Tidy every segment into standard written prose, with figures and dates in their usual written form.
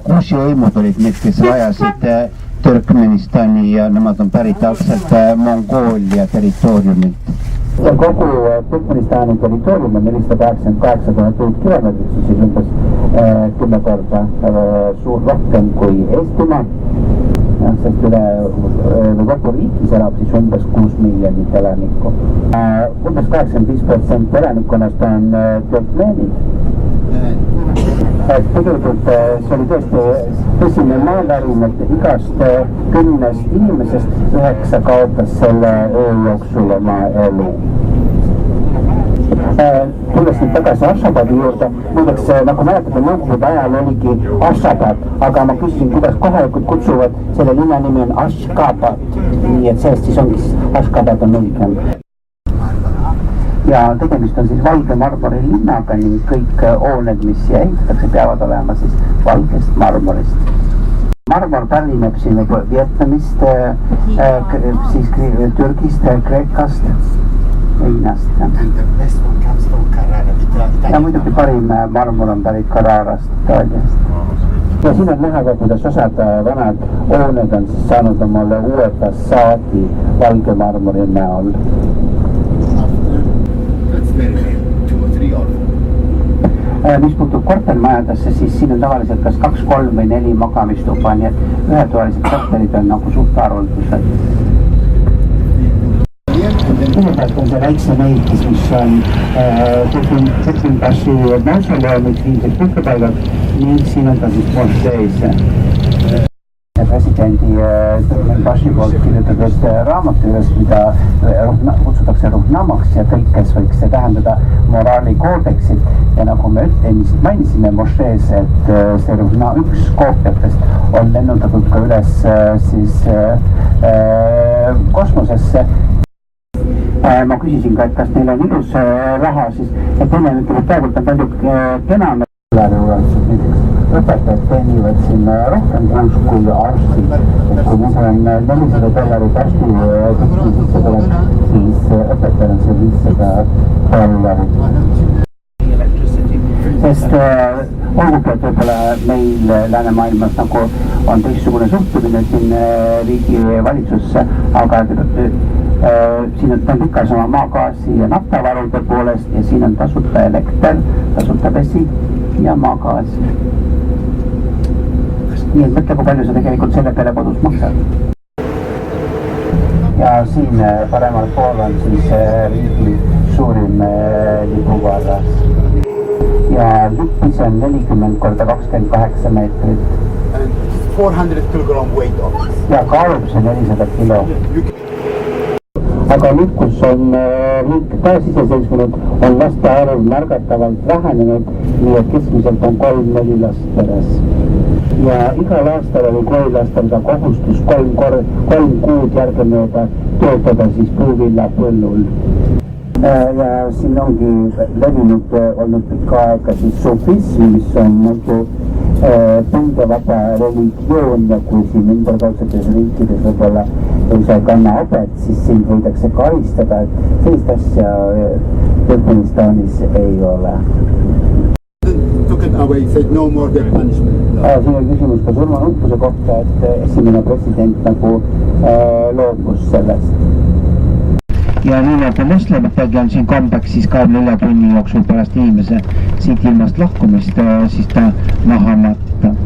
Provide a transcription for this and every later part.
kuusihõimud olid need, kes rajasid Türkmenistani ja nemad on pärit algselt Mongoolia territooriumilt. Ja kogu Türkmenistani territoorium on 488 000 kilomeetrit, siis umbes 10 korda suur rohkem kui Eestimaa. Sest üle kogu riigis elab siis umbes 6 miljonit elanikku. Umbes 85% elanikkonnast on türkmeenid. Tegelikult see oli tõesti tõsine maavärin, et igast 10 inimesest 9 kaotas selle öö jooksul oma elu. Tulles nüüd tagasi Ashabadi juurde, muideks nagu mäletate, nõukogude ajal oligi Ashabad, aga ma küsisin, kuidas kohalikud kutsuvad, selle linna nimi on Ashgabat, nii et sellest siis ongi Ashgabat on õigem. Ja tegemist on siis valge marmori linnaga ning kõik hooned, mis siia ehitatakse, peavad olema siis valgest marmorist. Marmor pärineb siin Vietnamist, siis Türgist, Kreekast ja Hiinast. Ja muidugi parim marmor on pärit Carrarast, Itaaliast. Ja siin on näha ka, kuidas osad vanad hooned on siis saanud omale uue fassaadi valge marmori näol. Mis puutub kortermajadesse, siis siin on tavaliselt kas 2, 3 või 4 magamistuba, nii et ühetoalised korterid on nagu suht haruldused. Kõigepealt on see väikse meikis, mis on Tekinbashi mausoleumid, viimsed puhkepaigad ning siin on ta siis mošees. Presidendi Tekinbashi poolt kirjutatud raamatu juures, mida kutsutakse Ruhnamaks ja tõlkes võiks see tähendada moraalikoodeksit. Ja nagu me mainisime mošees, et see Ruhna üks koopiatest on lennutatud ka üles siis kosmosesse. Ma küsisin ka, et kas neil on ilus raha, siis et enne ütleb, praegult on palju kenam. Õpetajad teenivad siin rohkem kuus kui arstid. Kui nüüd on $400 arsti keskmine sissetulek, siis õpetajal on see $500. Sest olgugi, et võib-olla meil läänemaailmas nagu on teistsugune suhtumine siin riigi valitsusse, aga siin on pikas oma maagaasi ja naftavarude poolest ja siin on tasuta elekter, tasuta vesi ja maagaas. Nii et mõtle, kui palju sa tegelikult selle peale kodus maksad. Ja siin paremal pool on siis riigi suurim lipuvarras. Ja lipp ise on 40 korda 28 meetrit. 400 kilogram weight of it. Ja kaalub see 400 kilo. Aga nüüd, kus on riik taasiseseisvunud, on laste arv märgatavalt vähenenud, nii et keskmiselt on 3-4 last peres. Ja igal aastal oli koolilastel ka kohustus 3 kuud järgemööda töötada siis puuvilla põllul. Ja siin ongi levinud olnud pikka aega siis sufism, mis on nagu tundevaba religioon ja kui siin ümberkaudsetes riikides võib-olla ei saa kanna abet, siis sind võidakse karistada, et sellist asja Türkmenistanis ei ole. Took it away, said no more death punishment. Siin on küsimus ka surmanutluse kohta, et esimene president nagu loobus sellest. Ja nii nagu moslemitagi on siin kombeks siis 24 tunni jooksul pärast inimese siit ilmast lahkumist, siis ta maha matta.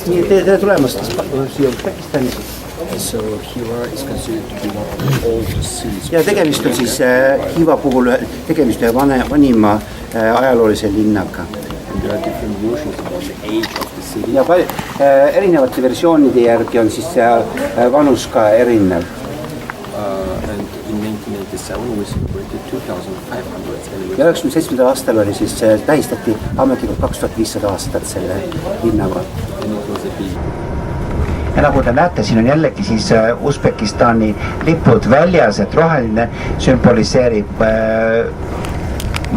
nii, tere tulemast siia Usbekistanis. So Hiva is considered to be one of the oldest cities. Ja tegemist on siis Hiva puhul tegemist ühe vanima ajaloolise linnaga. And there are different versions about the age of the city. Ja erinevate versioonide järgi on siis vanus ka erinev. And in 1997 we celebrated 2500th anniversary. Ja 97. aastal oli siis tähistati ametlikult 2500 aastat selle linnaga. And it was a big. Ja nagu te näete, siin on jällegi siis Usbekistani lipud väljas, et roheline sümboliseerib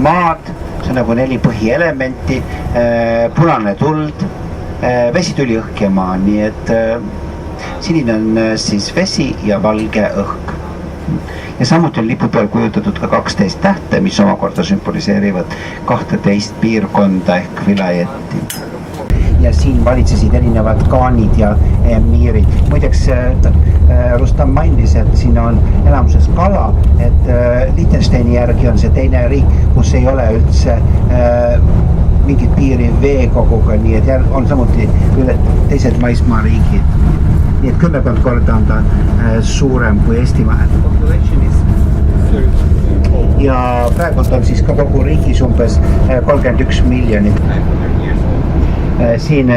maad, see on nagu 4 põhielementi, punane tuld, vesituli, õhk ja maa, nii et sinine on siis vesi ja valge õhk. Ja samuti on lipu peal kujutatud ka 12 tähte, mis omakorda sümboliseerivad 12 piirkonda ehk vilajetti. Ja siin valitsesid erinevad kaanid ja emiirid. Muideks Rustam mainis, et siin on enamuses kala, et Liechtensteini järgi on see teine riik, kus ei ole üldse mingit piiri veekoguga, nii et on samuti teised maismaariigid. Nii et 10 korda on ta suurem kui Eestimaa. Ja praegu on siis ka kogu riigis umbes 31 miljonit. Siin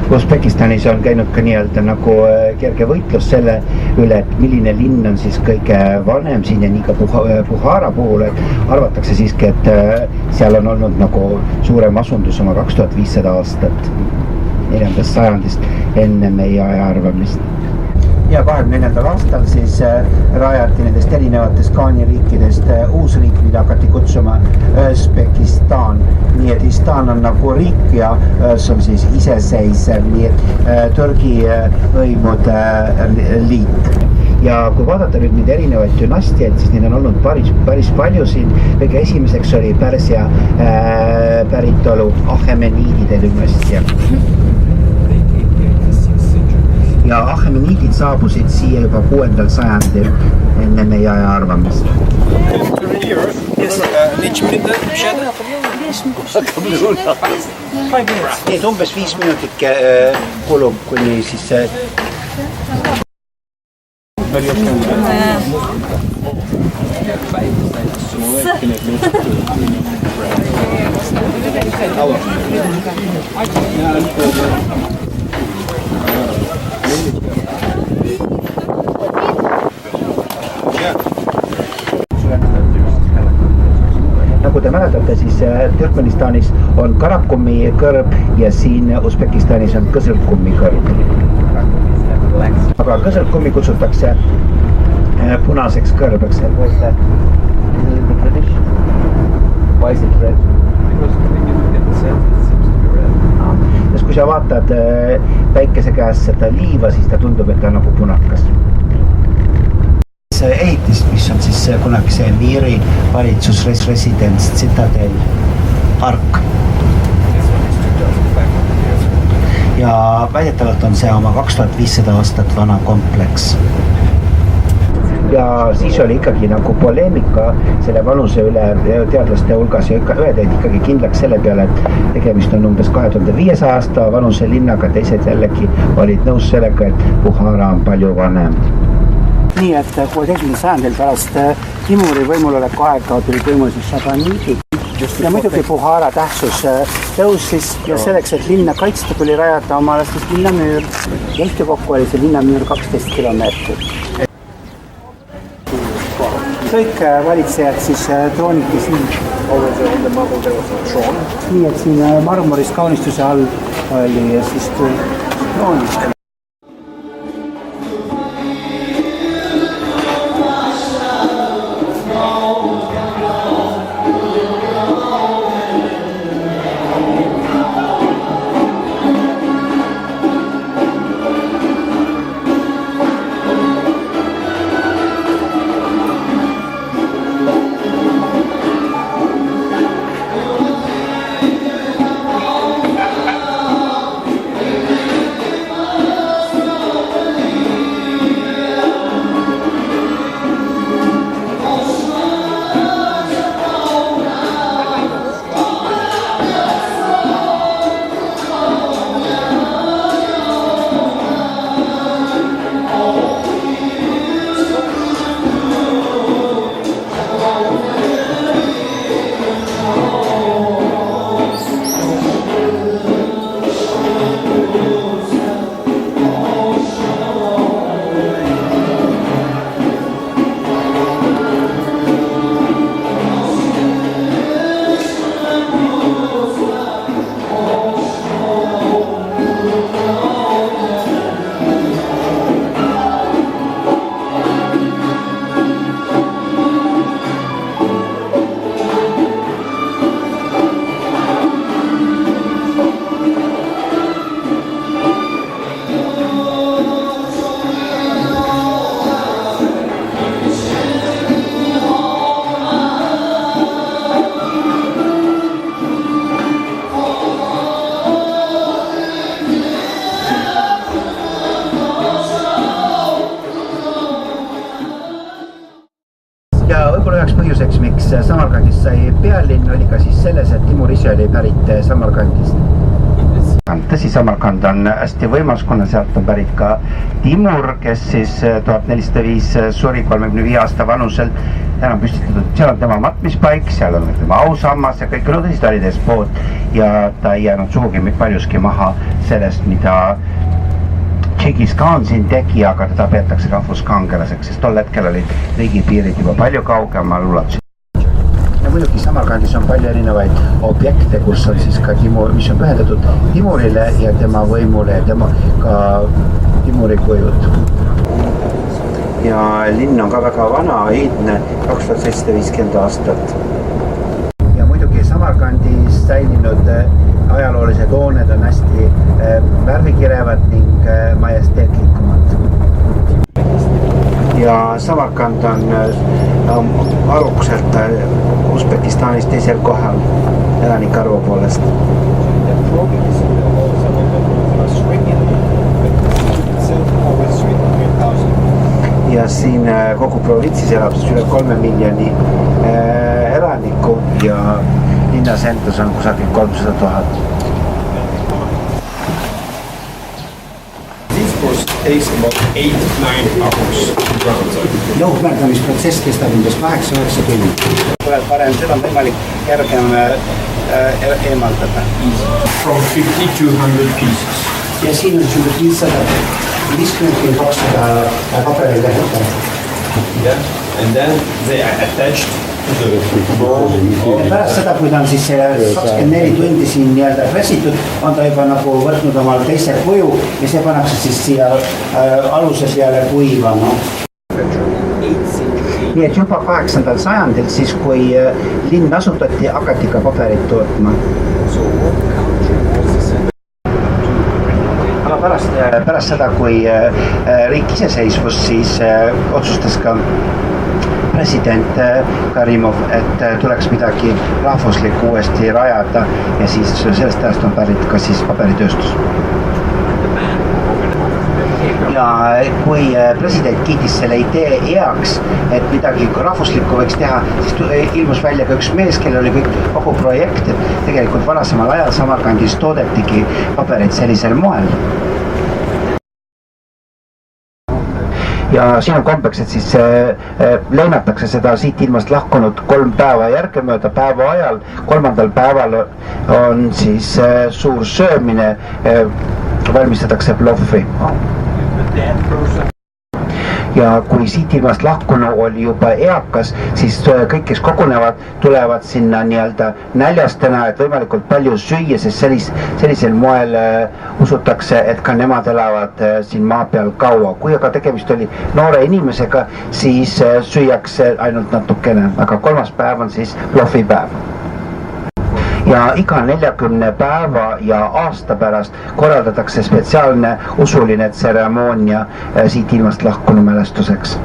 Usbekistanis on käinud ka nii-öelda nagu kerge võitlus selle üle, et milline linn on siis kõige vanem siin ja nii ka Buhara puhul, et arvatakse siiski, et seal on olnud nagu suurem asundus oma 2500 aastat 4. sajandist enne meie ajaarvamist. Ja 24. aastal siis rajati nendest erinevatest kaaniriikidest uus riik, mida hakati kutsuma Usbekistan. Nii et Istan on nagu riik ja see on siis iseseisev, nii et Türgi võimude liit. Ja kui vaadata nüüd neid erinevaid dünastiaid, siis neid on olnud päris palju siin. Kõige esimeseks oli Pärsia päritolu Ahemeniidide dünastia. Ja Ahemeniidid saabusid siia juba 6. sajandil enne meie ajaarvamist. Nii, umbes 5 minutit kulub, kuni siis nagu te mäletate, siis Türkmenistanis on Karakummi kõrb ja siin Usbekistanis on Kõsõlkummi kõrb. Aga Kõsõlkummi kutsutakse punaseks kõrbeks. Why is it red? Ja kui sa vaatad päikese käest seda liiva, siis ta tundub, et ta on nagu punakas. Ehitist, mis on siis kunagise emiiri valitsusresidents Citadel Park. Ja väidetavalt on see oma 2500 aastat vana kompleks. Ja siis oli ikkagi nagu poleemika selle vanuse üle teadlaste hulgas ja ühed jäid ikkagi kindlaks selle peale, et tegemist on umbes 2500 aasta vanuse linnaga, teised jällegi olid nõus sellega, et Buhara on palju vanem. Nii, et 16. sajandil pärast Timuri võimuloleku aega tuli võimul siis Šabaniidid. Ja muidugi Buhara tähtsus tõusis ja selleks, et linna kaitsta, tuli rajata omale siis linnamüür. Ja kokku oli see linnamüür 12 kilomeetrit. Kõik valitsejad siis trooniti siin. Nii, et siin marmorist kaunistuse all oli siis troonist. Samarkandist sai pealinn, oli ka siis selles, et Timur ise oli pärit Samarkandist. Tõsi, Samarkand on hästi võimas, kuna sealt on pärit ka Timur, kes siis 1405 suri 35 aasta vanusel. Seal on püstitatud, seal on tema matmispaik, seal on tema ausammas ja kõik nõudest oli despoot ja ta ei jäänud sugugi paljuski maha sellest, mida Tšekis Khan siin tegi, aga teda peetakse rahvuskangelaseks, sest tol hetkel olid riigipiirid juba palju kaugemal ulatused. Ja muidugi Samarkandis on palju erinevaid objekte, kus on siis ka Timur, mis on pühendatud Timurile ja tema võimule ja ka Timuri kujud. Ja linn on ka väga vana, iidne, 2750 aastat. Ja muidugi Samarkandis säilinud ajaloolised hooned on hästi värvikirevad ning majesteetlikumad. Ja Samarkand on arvukuselt Usbekistanis teisel kohal elanike arvu poolest. Ja siin kogu provintsis elab üle 3 miljoni elaniku ja linnas endas on kusagil 300 000. Takes about 8-9 hours to ground. Jõuhmerdamisprotsess kestab umbes 8-9 tundi. Parem, seda on võimalik järgem eemaldada. From 50 to 100 pieces. Ja siin on 550-200 paberilehte. Yeah, and then they are attached to the board. Pärast seda, kui ta on siis 24 tundi siin nii-öelda pressitud, on ta juba nagu võtnud omal teise kuju ja see pannakse siis siia aluse peale kuivama. Nii et juba 8. sajandil, siis kui linn asutati, hakati ka paberit tootma. Aga pärast seda, kui riik iseseisvus, siis otsustas ka president Karimov, et tuleks midagi rahvuslikku uuesti rajada ja siis sellest ajast on pärit ka siis paberitööstus. Ja kui president kiitis selle idee heaks, et midagi rahvuslikku võiks teha, siis ilmus välja ka üks mees, kellel oli kogu projekt, et tegelikult varasemal ajal Samarkandis toodetigi paberit sellisel moel. Ja siin on kombeks, et siis leinatakse seda siit ilmast lahkunud 3 päeva järgemööda päeva ajal. 3. päeval on siis suur söömine, valmistatakse ploffi. Ja kui siit ilmast lahkunu oli juba eakas, siis kõik, kes kogunevad, tulevad sinna nii-öelda näljastena, et võimalikult palju süüa, sest sellisel moel usutakse, et ka nemad elavad siin maa peal kaua. Kui aga tegemist oli noore inimesega, siis süüakse ainult natukene, aga 3. päev on siis plofipäev. Ja iga 40 päeva ja aasta pärast korraldatakse spetsiaalne usuline tseremoonia siit ilmast lahkunu mälestuseks.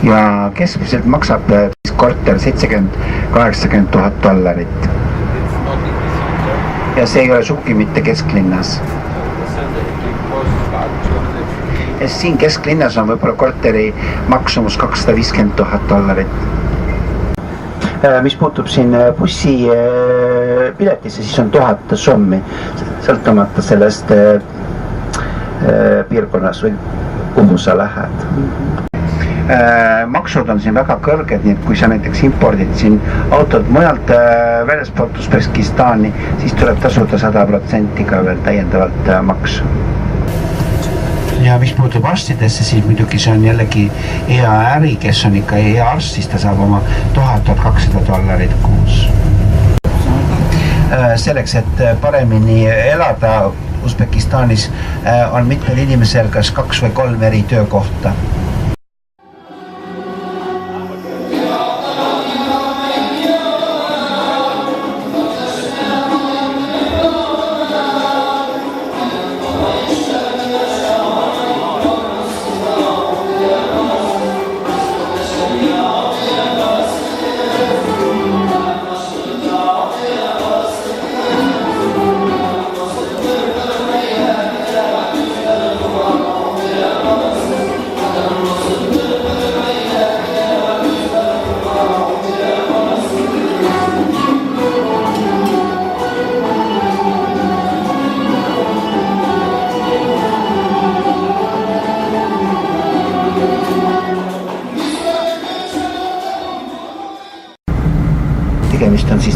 Ja keskmiselt maksab korter $70,000–80,000 $. Ja see ei ole sugugi mitte kesklinnas. Ja siin kesklinnas on võib-olla korteri maksumus $250,000. Mis puutub siin bussi piletisse, siis on 1000 sommi, sõltumata sellest piirkonnas või kuhu sa lähed. Maksud on siin väga kõrged, nii et kui sa näiteks impordid siin autod mujalt väljastpoolt Usbekistani, siis tuleb tasuda 100% ka veel täiendavalt maksu. Ja mis puutub arstidesse, siis muidugi see on jällegi hea äri, kes on ikka hea arst, siis ta saab oma $1000–200 kuus. Selleks, et paremini elada Usbekistanis, on mitmel inimesel kas 2 või 3 eri töökohta.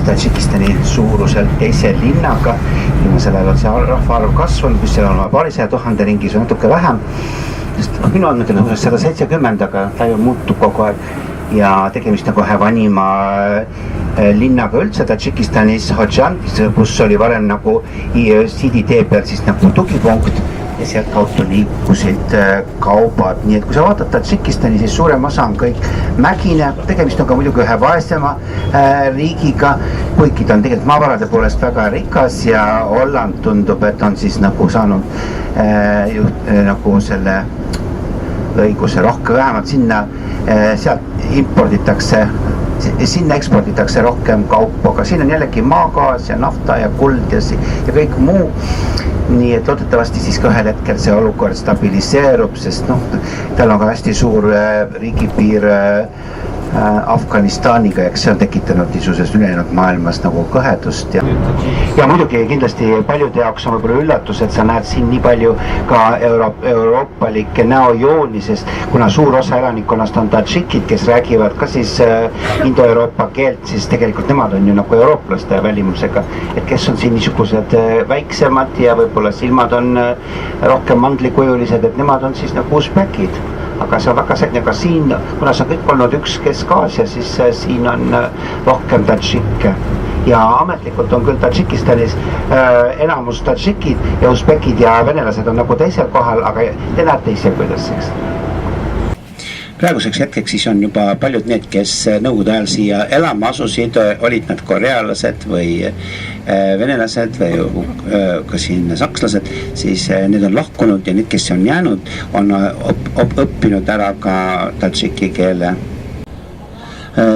Tadžikistani suuruselt teise linnaga. Viimasel ajal on see rahvaarv kasvanud, mis seal on 200 000 ringis või natuke vähem. Minu andmetel on 170, aga ta ju muutub kogu aeg. Ja tegemist on kohe vanima linnaga üldse Tadžikistanis, Hodžan, kus oli varem nagu siiditee peal siis nagu tugipunkt ja sealt kaudu liikusid kaubad. Nii et kui sa vaatad Tadžikistani, siis suurem osa on kõik mägine. Tegemist on ka muidugi ühe vaesema riigiga, kuigi ta on tegelikult maavarade poolest väga rikas ja Holland tundub, et on siis nagu saanud nagu selle õiguse rohkem, vähemalt sealt imporditakse, sinna eksporditakse rohkem kaupa, aga siin on jällegi maagaas ja nafta ja kuld ja kõik muu. Nii et loodetavasti siis ka ühel hetkel see olukord stabiliseerub, sest tal on ka hästi suur riigipiir Afganistaniga, eks see on tekitanud niisuguses ülejäänud maailmas nagu kõhedust ja muidugi kindlasti paljude jaoks on võib-olla üllatus, et sa näed siin nii palju ka euroopalikke näojooni, sest kuna suur osa elanikkonnast on tadžikid, kes räägivad ka siis Indo-Euroopa keelt, siis tegelikult nemad on ju nagu eurooplaste välimusega, et kes on siin niisugused väiksemad ja võib-olla silmad on rohkem mandlikujulised, et nemad on siis nagu usbekid. Aga see on väga selline, aga siin, kuna see on kõik olnud üks Kesk-Aasia, siis siin on rohkem tadžikke. Ja ametlikult on küll Tadžikistanis enamus tadžikid ja usbekid ja venelased on nagu teisel kohal, aga te näete ise, kuidas eks. Praeguseks hetkeks siis on juba paljud need, kes nõukogude ajal siia elama asusid, olid nad korealased või venelased või ka siin sakslased, siis need on lahkunud ja need, kes on jäänud, on õppinud ära ka tadžiki keele.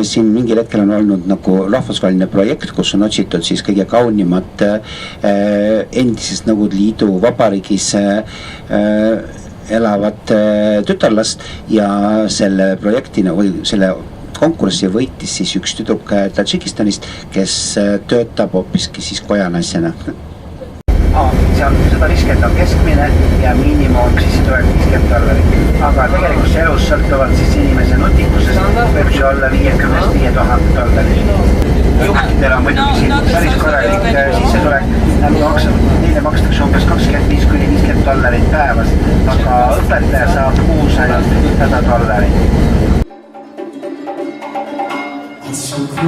Siin mingil hetkel on olnud nagu rahvusvaheline projekt, kus on otsitud siis kõige kaunimat endises Nõukogude Liidu vabariigis elavat tütarlast ja selle projektina või selle konkurssi võitis siis üks tüdruk Tadžikistanist, kes töötab hoopiski siis kojanaisena. Seal 150 on keskmine ja miinimum siis $50. Aga tegelikult see elus sõltuvalt siis inimese nutikusest võib see olla $50,000. Juhtidel on muidugi siin päris korralik sissetulek, neile makstakse umbes $25–50 päevas, aga õpetaja saab kuus ainult $100. Sky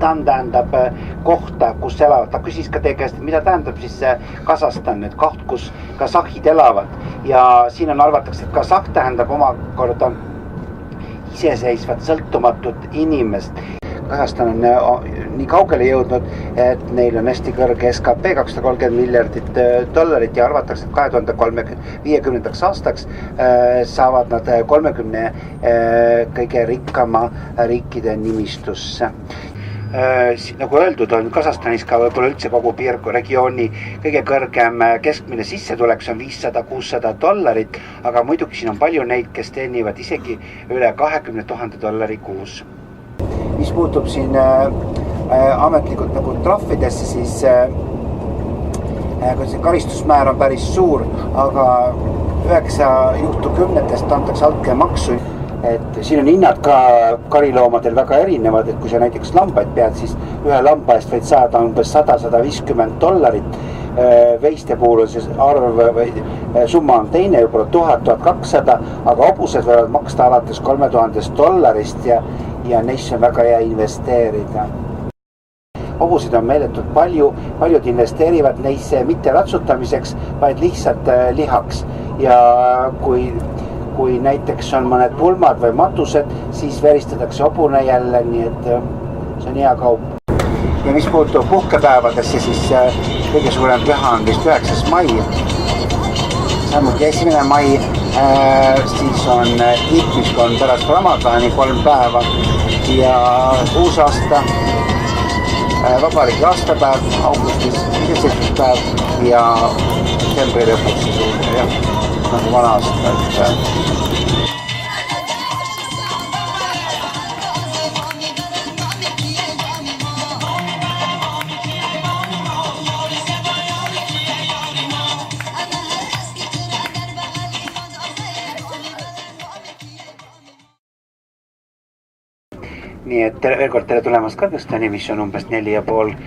Kasahstan tähendab kohta, kus elavad. Ta küsis ka teie käest, mida tähendab siis Kasahstan, et koht, kus kasahhid elavad. Ja siin on arvatakse, et kasahh tähendab omakorda iseseisvat sõltumatut inimest. Kasahstan on nii kaugele jõudnud, et neil on hästi kõrge SKP, $230 miljardit ja arvatakse, et 2050. aastaks saavad nad 30 kõige rikkama riikide nimistusse. Nagu öeldud, on Kasahstanis ka võib-olla üldse kogu regiooni kõige kõrgem keskmine sissetulek, see on $500–600, aga muidugi siin on palju neid, kes teenivad isegi üle $20,000 kuus. Mis puutub siin ametlikult nagu trahvidesse, siis see karistusmäär on päris suur, aga 9 juhtu 10 antakse altkäemaksu. Et siin on hinnad ka kariloomadel väga erinevad, et kui sa näiteks lambaid pead, siis ühe lamba eest võid saada umbes $100–150. Veiste puhul see arv või summa on teine, juba 1000–1200, aga hobused võivad maksta alates $3000 ja neisse on väga hea investeerida. Hobusid on meeletult palju, paljud investeerivad neisse mitte ratsutamiseks, vaid lihtsalt lihaks. Ja kui näiteks on mõned pulmad või matused, siis veristatakse hobune jälle, nii et see on hea kaup. Ja mis puutub puhkepäevadesse, siis kõige suurem püha on vist 9. mai. Samuti 1. mai, siis on kiitmiskond pärast Ramadani 3 päeva ja uusaasta, vabariigi aastapäev, augustis iseseisvuspäev ja septembri lõpuks nagu vana aasta. Nii et veel kord tere tulemast Kõrgõzstani, mis on umbes 4,5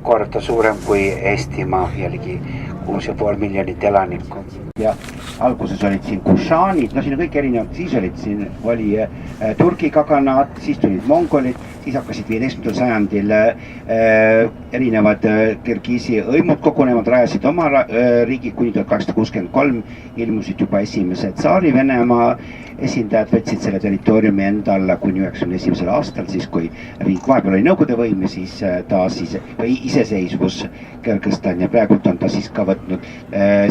korda suurem kui Eestimaa ja ligi 6,5 miljonit elanikku. Ja alguses olid siin Kushanid, no siin on kõik erinevad, siis olid siin Turki kaganaat, siis tulid mongolid, siis hakkasid 15. sajandil erinevad Kirgiisi õimud kogunevad, rajasid oma riigid, kuni 1863 ilmusid juba esimesed Tsaari-Venemaa esindajad, võtsid selle territooriumi enda alla kuni 91. aastal, siis kui riik vahepeal oli Nõukogude võim ja siis taas iseseisvus Kõrgõzstan ja praegult on ta siis ka võtnud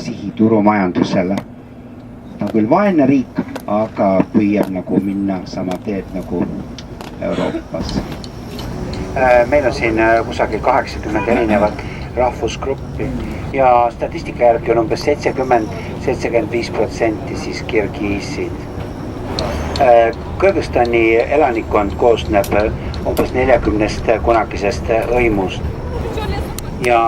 sihi turumajandusele. Ta on küll vaene riik, aga püüab nagu minna sama teed nagu Euroopas. Meil on siin kusagil 80 erinevat rahvusgruppi ja statistika järgi on umbes 70–75% siis kirgiisid. Kõrgõzstani elanikkond koosneb umbes 40 kunagisest õimust ja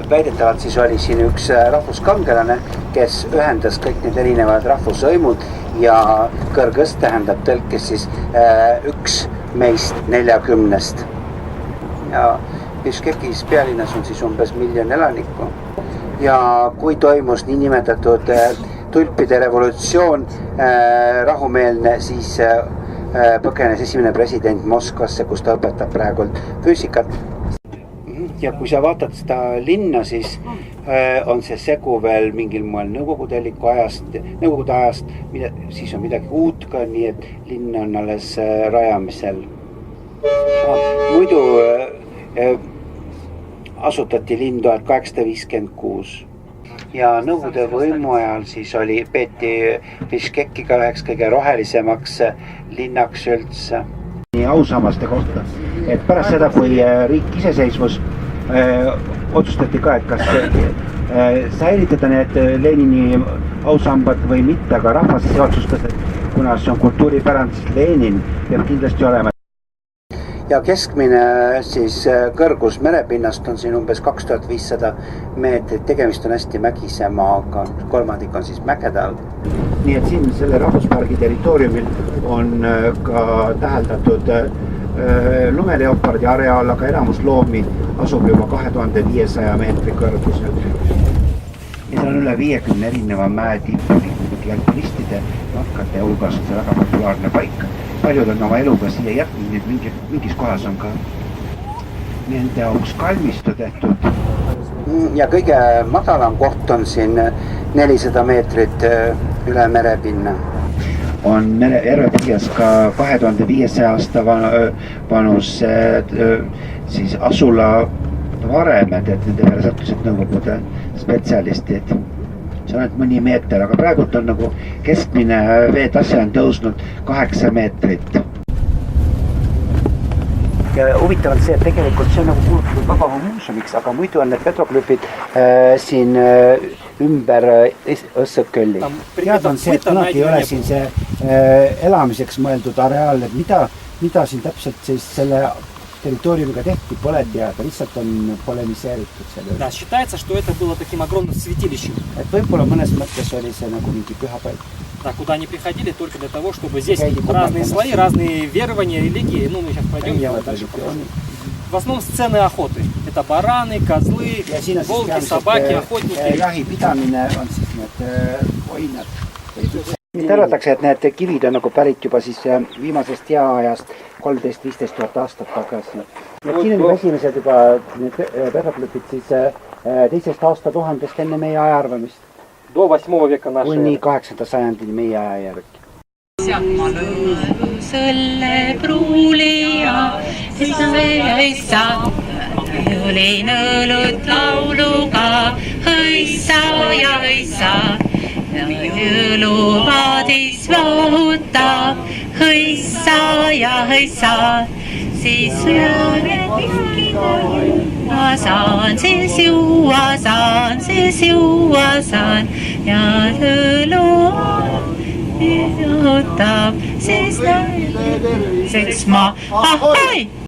väidetavalt siis oli siin üks rahvuskangelane, kes ühendas kõik need erinevad rahvusõimud ja Kõrgõz tähendab tõlkes siis üks meist 40. Ja Biškekis pealinnas on siis umbes 1 miljon elanikku ja kui toimus niinimetatud tulpide revolutsioon rahumeelne, siis põgenes esimene president Moskvasse, kus ta õpetab praegult füüsikat. Ja kui sa vaatad seda linna, siis on see segu veel mingil moel nõukogude ajast, siis on midagi uut ka, nii et linn on alles rajamisel. Muidu asutati linn 1856 ja nõukogude võimu ajal siis peeti Biškekiga üheks kõige rohelisemaks linnaks üldse. Nii ausammaste kohta, et pärast seda, kui riik iseseisvus, otsustati ka, et kas säilitada need Lenini ausambad või mitte, aga rahvas ise otsustas, et kuna see on kultuuripärand, siis Lenin peab kindlasti olema. Ja keskmine siis kõrgus merepinnast on siin umbes 2500 meetrit, tegemist on hästi mägise maaga, kolmandik on siis mägede all. Nii et siin selle rahvuspargi territooriumil on ka täheldatud lumeleopardi areaal, aga enamus loomi asub juba 2500 meetri kõrgusel. Ja seal on üle 50 erineva mäe tippu, alpinistide matkate hulgas on see väga populaarne paik. paljud on oma eluga siia jätnud, nii mingis kohas on ka nende jaoks kalmistu tehtud. Ja kõige madalam koht on siin 400 meetrit üle merepinna. On järvepõhjas ka 2500 aasta vanus siis asula varemed, et nende peale sattusid Nõukogude spetsialistid. See on ainult mõni meeter, aga praegult on nagu keskmine veetase on tõusnud 8 meetrit. Ja huvitav on see, et tegelikult see on nagu kuulutatud Vabamuuseumiks, aga muidu on need petroglüfid siin ümber Õssõkölli. Tead on see, et kunagi ei ole siin see elamiseks mõeldud areaal, et mida siin täpselt siis selle territooriumiga tehti, pole teada, lihtsalt on polemiseeritud selle. Да, считается, что это было таким огромным святилищем. Et võib-olla mõnes mõttes oli see nagu mingi pühapaik. Да, куда они приходили только для того, чтобы здесь разные слои, разные верования, религии. Ну, мы сейчас пойдем дальше. В основном сцены охоты. Это бараны, козлы, волки, собаки, охотники. Jahipidamine on siis need oinad. Nüüd arvatakse, et need kivid on nagu pärit juba siis viimasest jääajast 13-15 000 aastat tagasi. Need siin on esimesed juba need petroglüfid siis teisest aastatuhandest enne meie aja arvamist. До 8 века нашей эры. Kuni 8. sajandini meie aja järgi. Ma lõõnu sõlle pruuli ja hõissa, olin õlut lauluga, hõissa ja hõissa. Jõuluvaadis vahutab, hõissa ja hõissa. Siis saan, siis juua saan ja jõuluvaadis vahutab, siis ma ahoi!